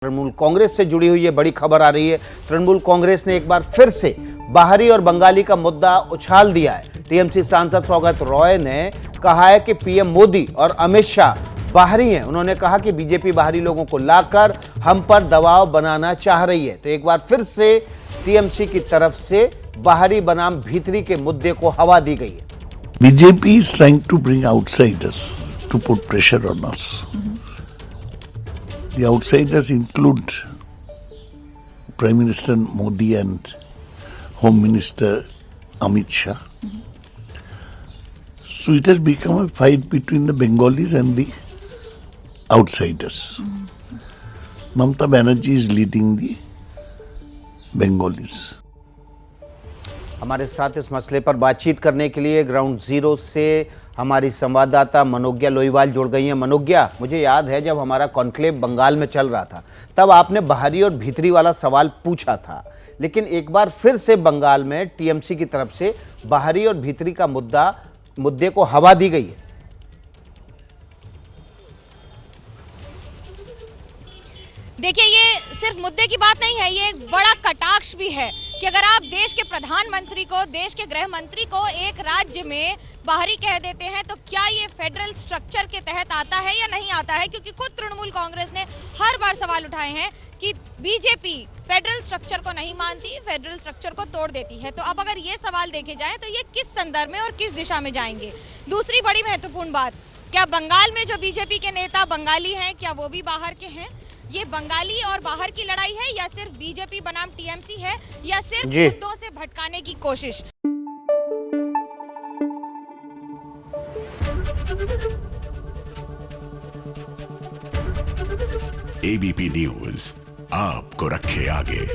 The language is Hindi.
तृणमूल कांग्रेस से जुड़ी हुई ये बड़ी खबर आ रही है। तृणमूल कांग्रेस ने एक बार फिर से बाहरी और बंगाली का मुद्दा उछाल दिया है। टीएमसी सांसद सौगत रॉय ने कहा है कि पीएम मोदी और अमित शाह बाहरी हैं। उन्होंने कहा कि बीजेपी बाहरी लोगों को लाकर हम पर दबाव बनाना चाह रही है। तो एक बार फिर से टीएमसी की तरफ से बाहरी बनाम भीतरी के मुद्दे को हवा दी गई है। BJP is trying to bring outsiders to put pressure on us. The outsiders include Prime Minister Modi and Home Minister Amit Shah. So it has become a fight between the Bengalis and the outsiders. Mamata Banerjee is leading the Bengalis. हमारे साथ इस मसले पर बातचीत करने के लिए ग्राउंड जीरो से हमारी संवाददाता मनोज्ञा लोईवाल जुड़ गई हैं। मनोज्ञा, मुझे याद है जब हमारा कॉन्क्लेव बंगाल में चल रहा था तब आपने बाहरी और भीतरी वाला सवाल पूछा था, लेकिन एक बार फिर से बंगाल में टीएमसी की तरफ से बाहरी और भीतरी का मुद्दे को हवा दी गई है। देखिए, ये सिर्फ मुद्दे की बात नहीं है, ये एक बड़ा कटाक्ष भी है कि अगर आप देश के प्रधानमंत्री को, देश के गृह मंत्री को एक राज्य में बाहरी कह देते हैं तो क्या ये फेडरल स्ट्रक्चर के तहत आता है या नहीं आता है। क्योंकि खुद तृणमूल कांग्रेस ने हर बार सवाल उठाए हैं कि बीजेपी फेडरल स्ट्रक्चर को नहीं मानती, फेडरल स्ट्रक्चर को तोड़ देती है। तो अब अगर ये सवाल देखे जाए तो ये किस संदर्भ में और किस दिशा में जाएंगे। दूसरी बड़ी महत्वपूर्ण बात, क्या बंगाल में जो बीजेपी के नेता बंगाली हैं, क्या वो भी बाहर के हैं? ये बंगाली और बाहर की लड़ाई है या सिर्फ बीजेपी बनाम टीएमसी है या सिर्फ मुद्दों से भटकाने की कोशिश? एबीपी न्यूज आपको रखे आगे।